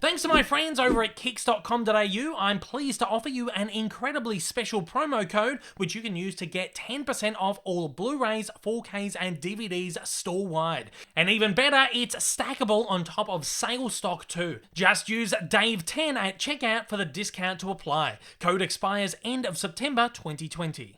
Thanks to my friends over at Kicks.com.au, I'm pleased to offer you an incredibly special promo code which you can use to get 10% off all Blu-rays, 4Ks and DVDs store-wide. And even better, it's stackable on top of sale stock too. Just use Dave10 at checkout for the discount to apply. Code expires end of September 2020.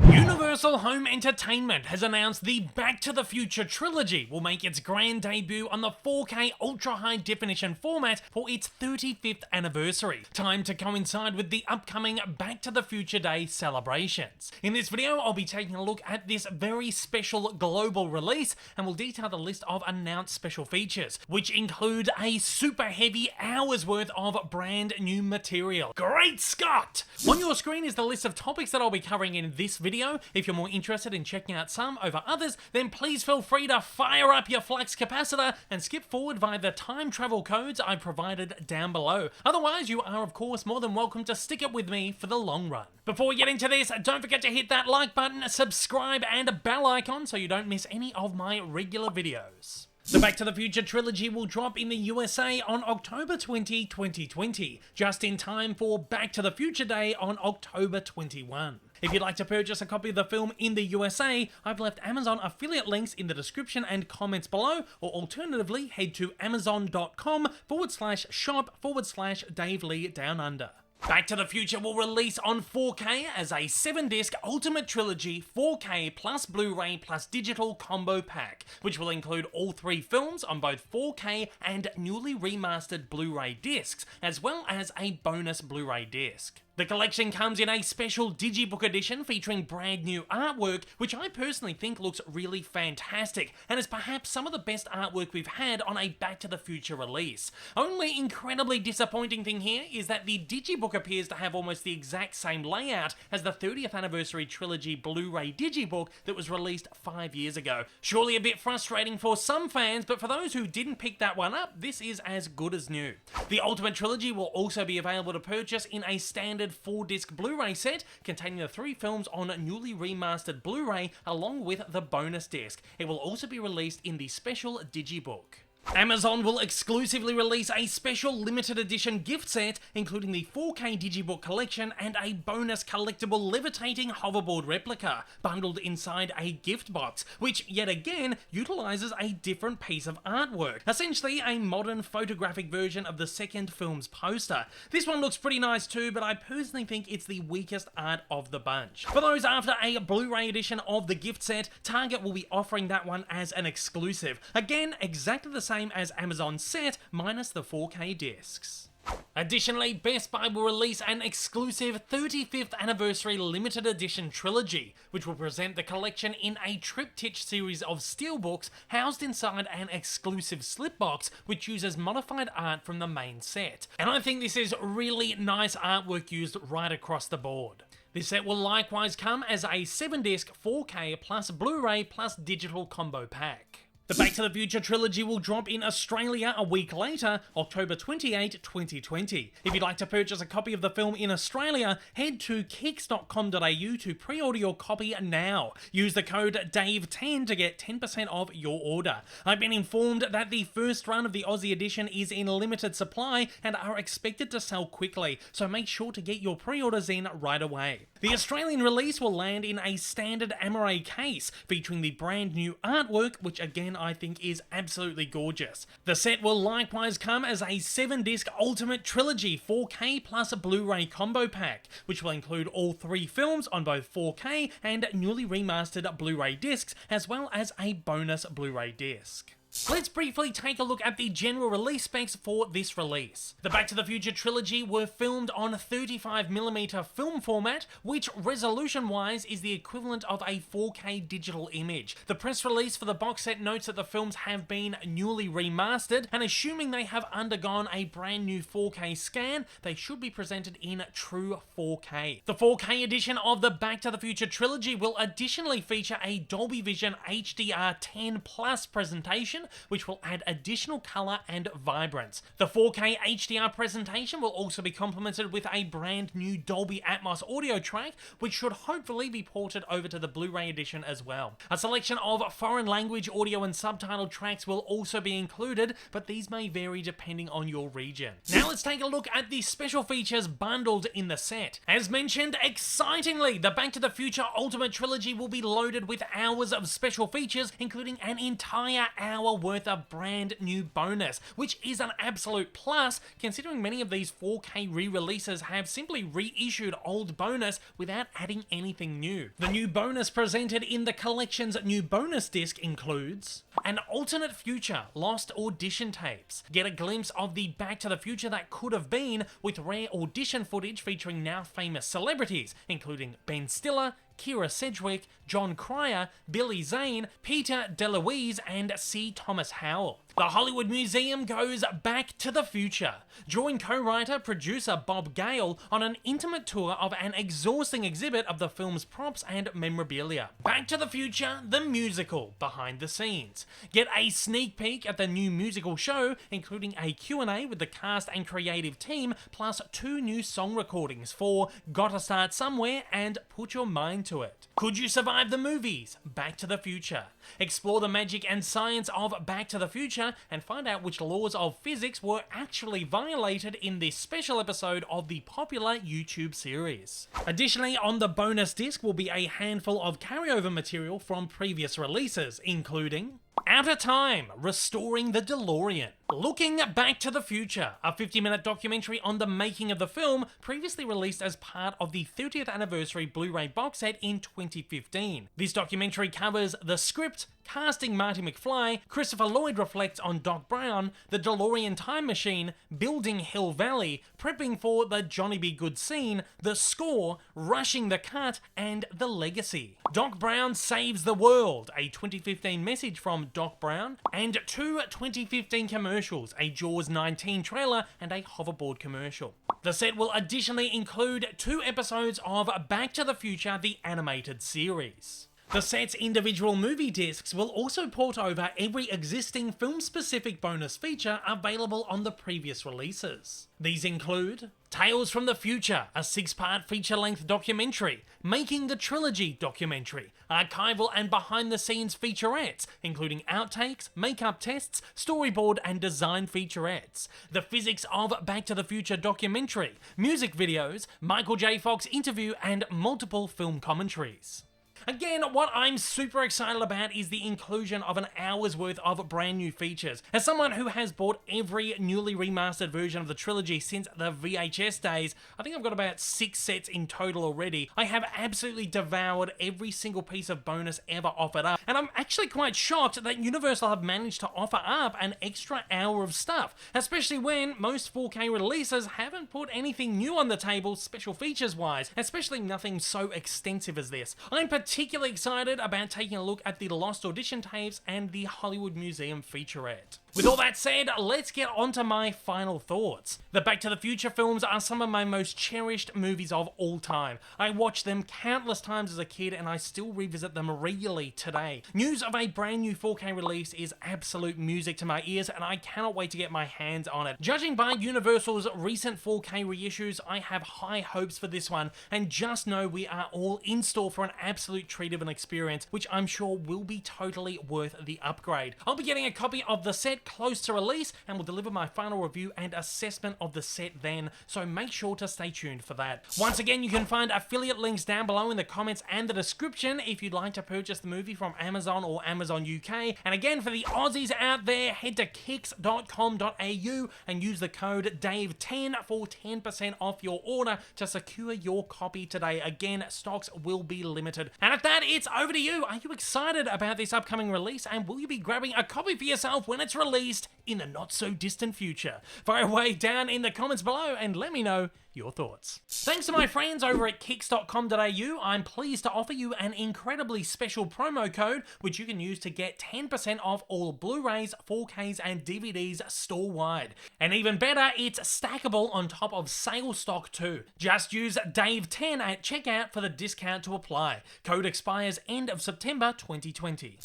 Universal Home Entertainment has announced the Back to the Future trilogy will make its grand debut on the 4K Ultra High Definition format for its 35th anniversary, timed to coincide with the upcoming Back to the Future Day celebrations. In this video, I'll be taking a look at this very special global release and will detail the list of announced special features, which include a super heavy hour's worth of brand new material. Great Scott! On your screen is the list of topics that I'll be covering in this video. If you're more interested in checking out some over others, then please feel free to fire up your flux capacitor and skip forward via the time travel codes I provided down below. Otherwise, you are of course more than welcome to stick it with me for the long run. Before we get into this, don't forget to hit that like button, subscribe and bell icon so you don't miss any of my regular videos. The Back to the Future trilogy will drop in the USA on October 20, 2020, just in time for Back to the Future Day on October 21. If you'd like to purchase a copy of the film in the USA, I've left Amazon affiliate links in the description and comments below, or alternatively, head to amazon.com/shop/Dave Lee Down Under. Back to the Future will release on 4K as a 7-disc Ultimate Trilogy 4K plus Blu-ray plus digital combo pack, which will include all 3 films on both 4K and newly remastered Blu-ray discs, as well as a bonus Blu-ray disc. The collection comes in a special Digibook edition featuring brand new artwork, which I personally think looks really fantastic, and is perhaps some of the best artwork we've had on a Back to the Future release. Only incredibly disappointing thing here is that the Digibook appears to have almost the exact same layout as the 30th Anniversary Trilogy Blu-ray Digibook that was released 5 years ago. Surely a bit frustrating for some fans, but for those who didn't pick that one up, this is as good as new. The Ultimate Trilogy will also be available to purchase in a standard 4-disc Blu-ray set containing the 3 films on newly remastered Blu-ray along with the bonus disc. It will also be released in the special Digibook. Amazon will exclusively release a special limited edition gift set, including the 4K Digibook collection and a bonus collectible levitating hoverboard replica, bundled inside a gift box, which yet again utilizes a different piece of artwork, essentially a modern photographic version of the second film's poster. This one looks pretty nice too, but I personally think it's the weakest art of the bunch. For those after a Blu-ray edition of the gift set, Target will be offering that one as an exclusive. Again, exactly the same as Amazon's set, minus the 4K discs. Additionally, Best Buy will release an exclusive 35th Anniversary Limited Edition trilogy, which will present the collection in a triptych series of steelbooks housed inside an exclusive slipbox, which uses modified art from the main set. And I think this is really nice artwork used right across the board. This set will likewise come as a 7-disc 4K plus Blu-ray plus digital combo pack. The Back to the Future trilogy will drop in Australia a week later, October 28, 2020. If you'd like to purchase a copy of the film in Australia, head to kicks.com.au to pre-order your copy now. Use the code DAVE10 to get 10% off your order. I've been informed that the first run of the Aussie edition is in limited supply and are expected to sell quickly, so make sure to get your pre-orders in right away. The Australian release will land in a standard Amaray case, featuring the brand new artwork, which again I think is absolutely gorgeous. The set will likewise come as a 7-disc Ultimate Trilogy 4K plus Blu-ray combo pack, which will include all 3 films on both 4K and newly remastered Blu-ray discs, as well as a bonus Blu-ray disc. Let's briefly take a look at the general release specs for this release. The Back to the Future trilogy were filmed on 35mm film format, which resolution-wise is the equivalent of a 4K digital image. The press release for the box set notes that the films have been newly remastered, and assuming they have undergone a brand new 4K scan, they should be presented in true 4K. The 4K edition of the Back to the Future trilogy will additionally feature a Dolby Vision HDR10 Plus presentation, Edition, which will add additional colour and vibrance. The 4K HDR presentation will also be complemented with a brand new Dolby Atmos audio track, which should hopefully be ported over to the Blu-ray edition as well. A selection of foreign language audio and subtitle tracks will also be included, but these may vary depending on your region. Now let's take a look at the special features bundled in the set. As mentioned, excitingly, the Back to the Future Ultimate Trilogy will be loaded with hours of special features, including an entire hour worth of brand new bonus, which is an absolute plus considering many of these 4K re-releases have simply reissued old bonus without adding anything new. The new bonus presented in the collection's new bonus disc includes an alternate future lost audition tapes. Get a glimpse of the Back to the Future that could have been, with rare audition footage featuring now famous celebrities, including Ben Stiller, Kira Sedgwick, John Cryer, Billy Zane, Peter DeLuise, and C. Thomas Howell. The Hollywood Museum goes back to the future. Join co-writer, producer Bob Gale on an intimate tour of an exhausting exhibit of the film's props and memorabilia. Back to the Future, the musical, behind the scenes. Get a sneak peek at the new musical show, including a Q&A with the cast and creative team, plus 2 new song recordings for Gotta Start Somewhere and Put Your Mind to It. Could you survive the movies? Back to the Future. Explore the magic and science of Back to the Future and find out which laws of physics were actually violated in this special episode of the popular YouTube series. Additionally, on the bonus disc will be a handful of carryover material from previous releases, including Out of Time, Restoring the DeLorean. Looking Back to the Future, a 50-minute documentary on the making of the film, previously released as part of the 30th anniversary Blu-ray box set in 2015. This documentary covers the script, casting Marty McFly, Christopher Lloyd reflects on Doc Brown, the DeLorean time machine, building Hill Valley, prepping for the Johnny B. Good scene, the score, rushing the cut, and the legacy. Doc Brown Saves the World, a 2015 message from Doc Brown, and 2 2015 commercials, a Jaws 19 trailer and a hoverboard commercial. The set will additionally include 2 episodes of Back to the Future, the animated series. The set's individual movie discs will also port over every existing film-specific bonus feature available on the previous releases. These include Tales from the Future, a 6-part feature-length documentary, Making the Trilogy documentary, archival and behind-the-scenes featurettes, including outtakes, makeup tests, storyboard and design featurettes, the Physics of Back to the Future documentary, music videos, Michael J. Fox interview, and multiple film commentaries. Again, what I'm super excited about is the inclusion of an hour's worth of brand new features. As someone who has bought every newly remastered version of the trilogy since the VHS days, I think I've got about 6 sets in total already. I have absolutely devoured every single piece of bonus ever offered up, and I'm actually quite shocked that Universal have managed to offer up an extra hour of stuff, especially when most 4K releases haven't put anything new on the table special features wise, especially nothing so extensive as this. I'm particularly excited about taking a look at the Lost Audition tapes and the Hollywood Museum featurette. With all that said, let's get on to my final thoughts. The Back to the Future films are some of my most cherished movies of all time. I watched them countless times as a kid and I still revisit them regularly today. News of a brand new 4K release is absolute music to my ears and I cannot wait to get my hands on it. Judging by Universal's recent 4K reissues, I have high hopes for this one, and just know we are all in store for an absolute treat of an experience, which I'm sure will be totally worth the upgrade. I'll be getting a copy of the set close to release and will deliver my final review and assessment of the set then, so make sure to stay tuned for that. Once again, you can find affiliate links down below in the comments and the description if you'd like to purchase the movie from Amazon or Amazon UK. And again, for the Aussies out there, head to kicks.com.au and use the code DAVE10 for 10% off your order to secure your copy today. Again, stocks will be limited. And at that, it's over to you. Are you excited about this upcoming release, and will you be grabbing a copy for yourself when it's released in the not so distant future? Fire away down in the comments below and let me know your thoughts. Thanks to my friends over at kicks.com.au, I'm pleased to offer you an incredibly special promo code which you can use to get 10% off all Blu-rays, 4Ks and DVDs store-wide. And even better, it's stackable on top of sale stock too. Just use DAVE10 at checkout for the discount to apply. Code expires end of September 2020.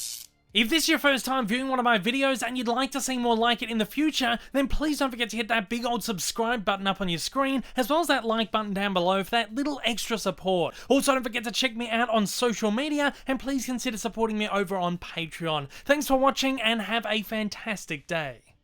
If this is your first time viewing one of my videos and you'd like to see more like it in the future, then please don't forget to hit that big old subscribe button up on your screen, as well as that like button down below for that little extra support. Also, don't forget to check me out on social media, and please consider supporting me over on Patreon. Thanks for watching, and have a fantastic day.